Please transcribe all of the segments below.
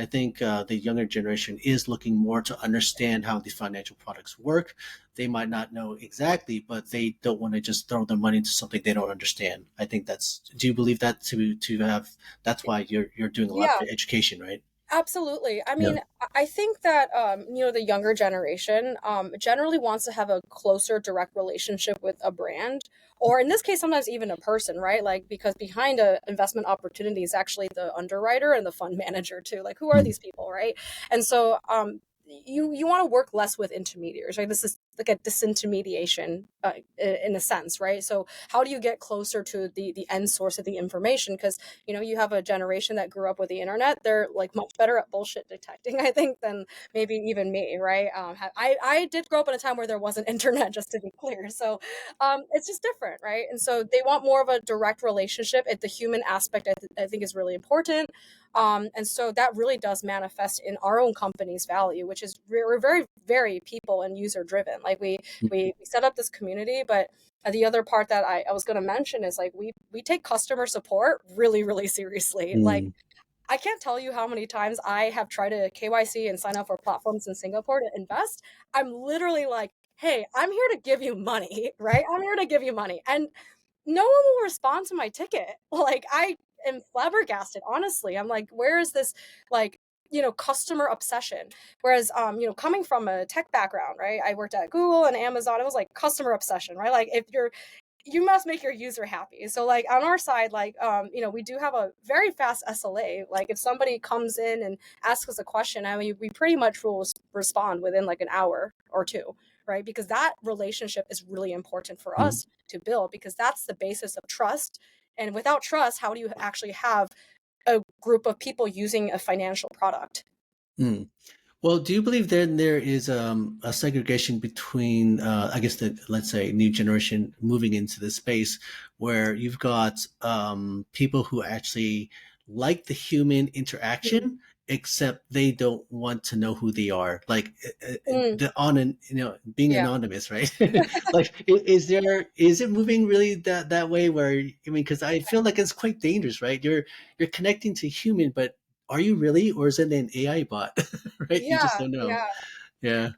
I think the younger generation is looking more to understand how these financial products work. They might not know exactly, but they don't want to just throw their money into something they don't understand. I think that's. Do you believe that to have? That's why you're doing a lot Yeah, of education, right? absolutely. I Yeah. mean, I think that the younger generation generally wants to have a closer direct relationship with a brand, or in this case sometimes even a person, right? Like because behind a investment opportunity is actually the underwriter and the fund manager too. Like who are Mm. these people, right? And so you want to work less with intermediaries, right? This is like a disintermediation in a sense, right? So how do you get closer to the end source of the information? Because you have a generation that grew up with the internet. They're like much better at bullshit detecting, I think, than maybe even me, right? I did grow up in a time where there wasn't internet, just to be clear. So it's just different, right? And so they want more of a direct relationship. The human aspect, I think, is really important. And so that really does manifest in our own company's value, which is we're very, very people and user driven. Like we set up this community, but the other part that I was going to mention is like we take customer support really, really seriously. Like Mm. I can't tell you how many times I have tried to KYC and sign up for platforms in Singapore to invest. I'm literally like, hey, I'm here to give you money, right? I'm here to give you money. And no one will respond to my ticket. Like I am flabbergasted, honestly. I'm like, where is this like, customer obsession? Whereas coming from a tech background, right? I worked at Google and Amazon. It was like customer obsession, right? Like if you must make your user happy. So like on our side, like we do have a very fast SLA. Like if somebody comes in and asks us a question, I mean we pretty much will respond within like an hour or two, right? Because that relationship is really important for Mm. us to build because that's the basis of trust. And without trust, how do you actually have a group of people using a financial product? Mm. Well, do you believe then there is a segregation between, I guess, the let's say new generation moving into the space where you've got people who actually like the human interaction, except they don't want to know who they are, like Mm, the on and being yeah. anonymous, right? Like, is it moving really that way? Where I mean, because I feel like it's quite dangerous, right? You're connecting to human, but are you really, or is it an AI bot? Right? You just Yeah, don't know. yeah. Yeah.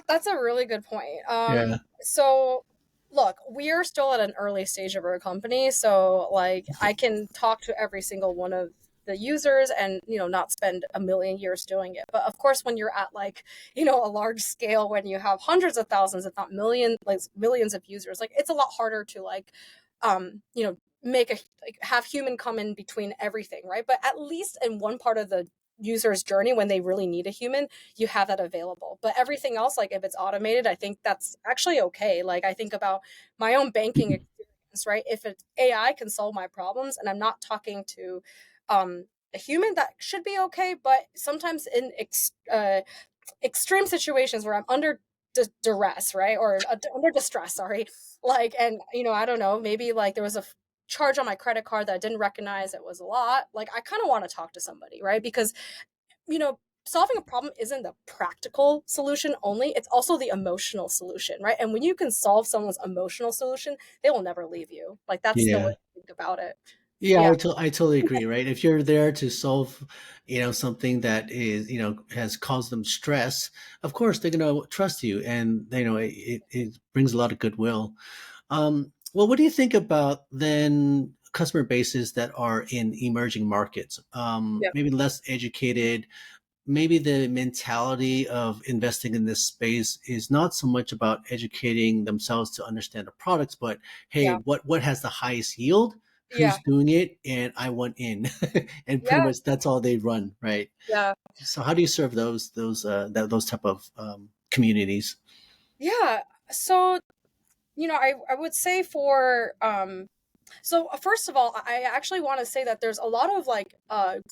That's a really good point. Yeah. So look, we are still at an early stage of our company, so like I can talk to every single one of the users and not spend a million years doing it. But of course, when you're at like a large scale, when you have hundreds of thousands, if not millions of users, like it's a lot harder to like make a like have human come in between everything, right? But at least in one part of the user's journey when they really need a human, you have that available. But everything else, like if it's automated, I think that's actually okay. Like I think about my own banking experience, right? If it's AI can solve my problems and I'm not talking to a human, that should be okay. But sometimes in extreme situations where I'm under duress, right? Or under distress, sorry. Like, and I don't know, maybe like there was a charge on my credit card that I didn't recognize. It was a lot. Like, I kind of want to talk to somebody, right? Because solving a problem isn't the practical solution only, it's also the emotional solution, right? And when you can solve someone's emotional solution, they will never leave you. Like that's the way Yeah. to think about it. Yeah, Yeah. I totally agree, right? If you're there to solve, something that is, has caused them stress, of course they're going to trust you, and it brings a lot of goodwill. Well, what do you think about then customer bases that are in emerging markets? Yeah. Maybe less educated, maybe the mentality of investing in this space is not so much about educating themselves to understand the products, but hey, Yeah. what has the highest yield? Yeah. Who's doing it? And I want in, and pretty Yeah. much that's all they run, right? Yeah. So how do you serve those type of communities? Yeah. So, I would say for so first of all, I actually want to say that there's a lot of like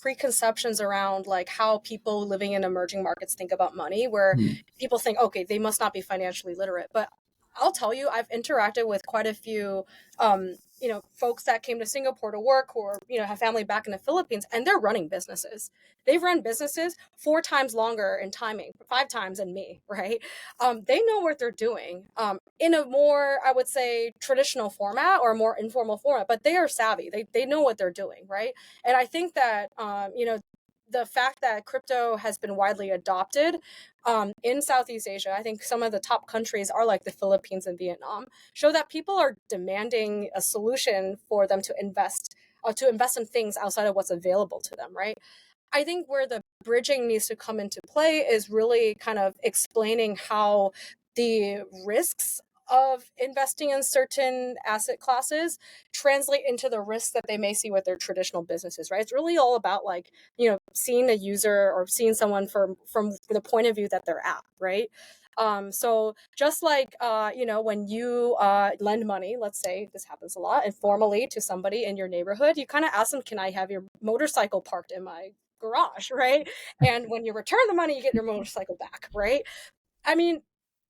preconceptions around like how people living in emerging markets think about money, where Hmm. people think, okay, they must not be financially literate. But I'll tell you, I've interacted with quite a few folks that came to Singapore to work or have family back in the Philippines, and they're running businesses. They've run businesses 4 times longer in timing, 5 times than me, right? They know what they're doing in a more, I would say, traditional format or a more informal format, but they are savvy. They know what they're doing, right? And I think that the fact that crypto has been widely adopted in Southeast Asia, I think some of the top countries are like the Philippines and Vietnam, show that people are demanding a solution for them to invest in things outside of what's available to them, right? I think where the bridging needs to come into play is really kind of explaining how the risks of investing in certain asset classes translate into the risks that they may see with their traditional businesses, right? It's really all about like, seeing a user or seeing someone from the point of view that they're at, right? So just like when you lend money, let's say this happens a lot, informally to somebody in your neighborhood, you kind of ask them, "Can I have your motorcycle parked in my garage?" Right? And when you return the money, you get your motorcycle back, right? I mean,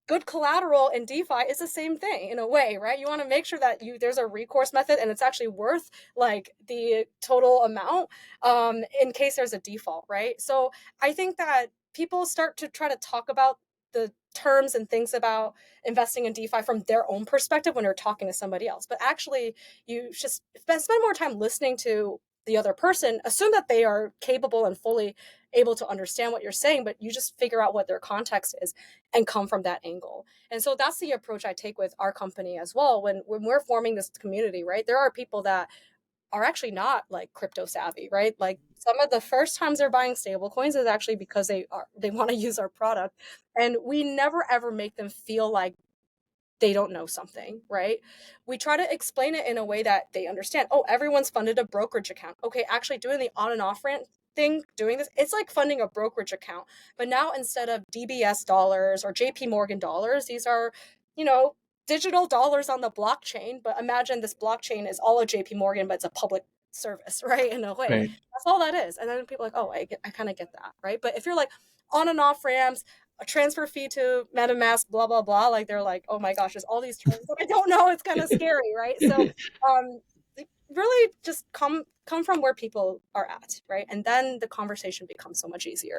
good collateral in DeFi is the same thing in a way, right? You want to make sure that there's a recourse method and it's actually worth like the total amount in case there's a default, right? So I think that people start to try to talk about the terms and things about investing in DeFi from their own perspective when they're talking to somebody else. But actually, you should spend more time listening to the other person, assume that they are capable and fully able to understand what you're saying, but you just figure out what their context is and come from that angle. And so that's the approach I take with our company as well. When we're forming this community, right? There are people that are actually not like crypto savvy, right? Like some of the first times they're buying stable coins is actually because they want to use our product. And we never ever make them feel like they don't know something, right? We try to explain it in a way that they understand. Oh, everyone's funded a brokerage account. Okay, actually doing the on and off ramp thing, doing this, it's like funding a brokerage account. But now instead of DBS dollars or JP Morgan dollars, these are, you know, digital dollars on the blockchain. But imagine this blockchain is all of JP Morgan, but it's a public service, right? In a way. Right. That's all that is. And then people are like, oh, I kind of get that, right? But if you're like on and off ramps, a transfer fee to MetaMask, blah blah blah. Like they're like, oh my gosh, there's all these terms that I don't know. It's kind of scary, right? So, um, really just come from where people are at, right? And then the conversation becomes so much easier.